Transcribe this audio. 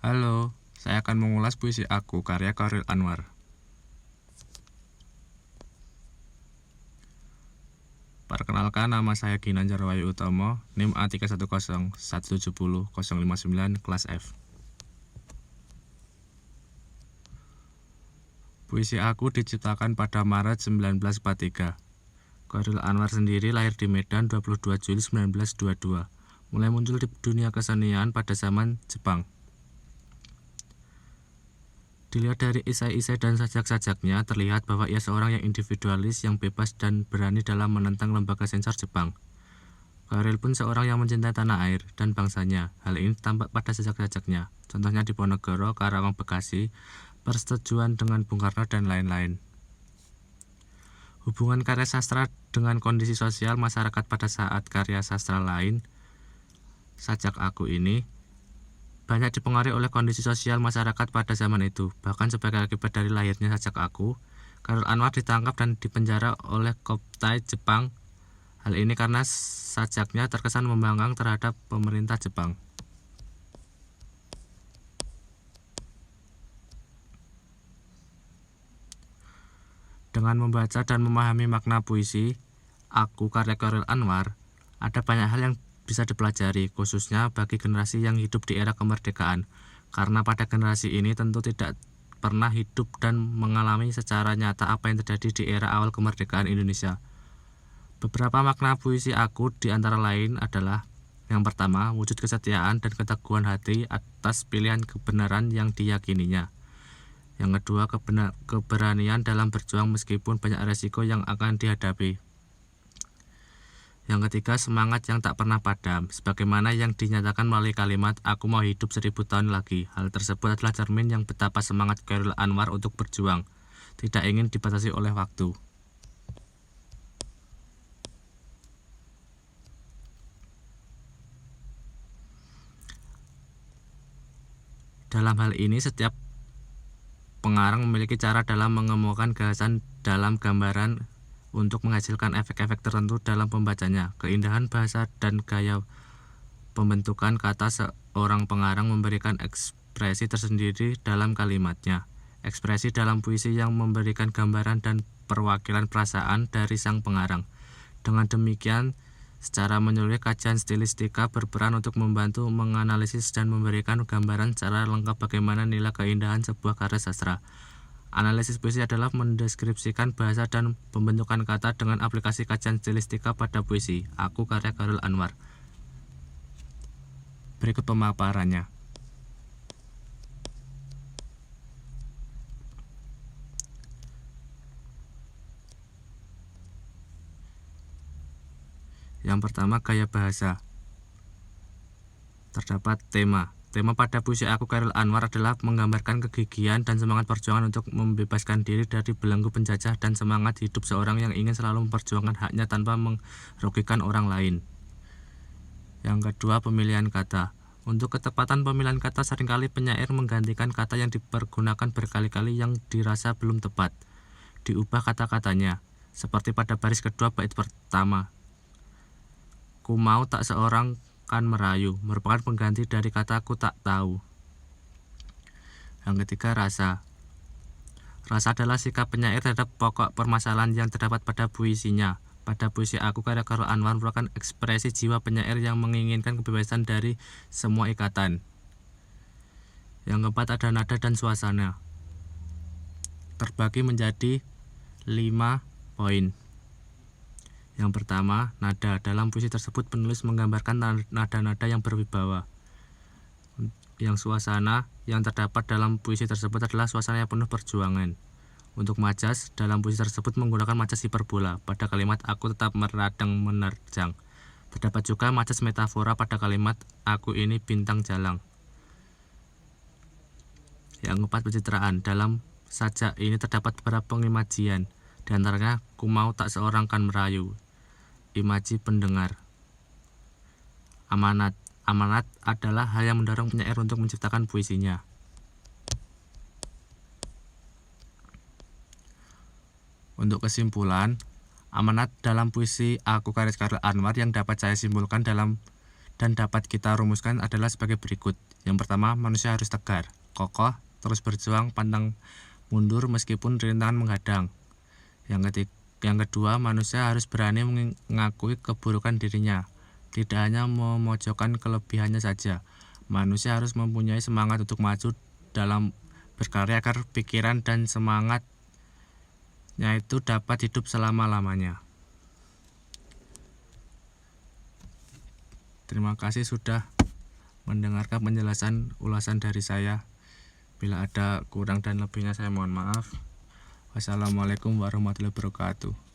Halo, saya akan mengulas puisi aku karya Chairil Anwar. Perkenalkan, nama saya Ginanjar Wahyu Utomo, NIM A310170059 kelas F. Puisi aku diciptakan pada Maret 1943. Chairil Anwar sendiri lahir di Medan 22 Juli 1922. Mulai muncul di dunia kesenian pada zaman Jepang. Dilihat dari isai-isai dan sajak-sajaknya, terlihat bahwa ia seorang yang individualis, yang bebas dan berani dalam menentang lembaga sensor Jepang. Chairil pun seorang yang mencintai tanah air dan bangsanya. Hal ini tampak pada sajak-sajaknya, contohnya di Ponorogo, Karawang, Bekasi, persetujuan dengan Bung Karno, dan lain-lain. Hubungan karya sastra dengan kondisi sosial masyarakat pada saat karya sastra lain, sajak aku ini, banyak dipengaruhi oleh kondisi sosial masyarakat pada zaman itu. Bahkan sebagai akibat dari lahirnya sajak aku, Chairil Anwar ditangkap dan dipenjara oleh Koptai Jepang. Hal ini karena sajaknya terkesan membangkang terhadap pemerintah Jepang. Dengan membaca dan memahami makna puisi aku karya Chairil Anwar, ada banyak hal yang bisa dipelajari, khususnya bagi generasi yang hidup di era kemerdekaan, karena pada generasi ini tentu tidak pernah hidup dan mengalami secara nyata apa yang terjadi di era awal kemerdekaan Indonesia. Beberapa makna puisi aku di antara lain adalah: yang pertama, wujud kesetiaan dan keteguhan hati atas pilihan kebenaran yang diyakininya. Yang kedua, keberanian dalam berjuang meskipun banyak resiko yang akan dihadapi. Yang ketiga, semangat yang tak pernah padam, sebagaimana yang dinyatakan melalui kalimat "Aku mau hidup 1000 tahun lagi". Hal tersebut adalah cermin yang betapa semangat Chairil Anwar untuk berjuang, tidak ingin dibatasi oleh waktu. Dalam hal ini, setiap pengarang memiliki cara dalam mengemukakan gagasan dalam gambaran untuk menghasilkan efek-efek tertentu dalam pembacanya. Keindahan bahasa dan gaya pembentukan kata seorang pengarang memberikan ekspresi tersendiri dalam kalimatnya. Ekspresi dalam puisi yang memberikan gambaran dan perwakilan perasaan dari sang pengarang. Dengan demikian, secara menyeluruh kajian stilistika berperan untuk membantu menganalisis dan memberikan gambaran secara lengkap bagaimana nilai keindahan sebuah karya sastra. Analisis puisi adalah mendeskripsikan bahasa dan pembentukan kata dengan aplikasi kajian stilistika pada puisi aku karya Chairil Anwar. Berikut pemaparannya. Yang pertama, gaya bahasa. Terdapat tema. Tema pada puisi aku Chairil Anwar adalah menggambarkan kegigihan dan semangat perjuangan untuk membebaskan diri dari belenggu penjajah dan semangat hidup seorang yang ingin selalu memperjuangkan haknya tanpa merugikan orang lain. Yang kedua, pemilihan kata. Untuk ketepatan pemilihan kata, seringkali penyair menggantikan kata yang dipergunakan berkali-kali yang dirasa belum tepat. Diubah kata-katanya, seperti pada baris kedua bait pertama. Ku mau tak seorang kan merayu, merupakan pengganti dari kata ku tak tahu. Yang ketiga, rasa. Rasa adalah sikap penyair terhadap pokok permasalahan yang terdapat pada puisinya. Pada puisi aku karya Chairil Anwar merupakan ekspresi jiwa penyair yang menginginkan kebebasan dari semua ikatan. Yang keempat, ada nada dan suasana. Terbagi menjadi 5 poin. Yang pertama, nada. Dalam puisi tersebut penulis menggambarkan nada-nada yang berwibawa. Yang suasana yang terdapat dalam puisi tersebut adalah suasana yang penuh perjuangan. Untuk majas, dalam puisi tersebut menggunakan majas hiperbola pada kalimat aku tetap meradang menerjang. Terdapat juga majas metafora pada kalimat aku ini bintang jalang. Yang keempat, pencitraan. Dalam sajak ini terdapat beberapa pengimajian, di antaranya ku mau tak seorang kan merayu. Imaji pendengar. Amanat. Amanat adalah hal yang mendorong penyair untuk menciptakan puisinya. Untuk kesimpulan, amanat dalam puisi aku karya Chairil Anwar yang dapat saya simpulkan dan dapat kita rumuskan adalah sebagai berikut. Yang pertama, manusia harus tegar, kokoh, terus berjuang, pantang mundur meskipun rintangan menghadang. Yang kedua, manusia harus berani mengakui keburukan dirinya, tidak hanya memojokkan kelebihannya saja. Manusia harus mempunyai semangat untuk maju dalam berkarya agar pikiran dan semangatnya itu dapat hidup selama-lamanya. Terima kasih sudah mendengarkan penjelasan ulasan dari saya. Bila ada kurang dan lebihnya saya mohon maaf. Wassalamualaikum warahmatullahi wabarakatuh.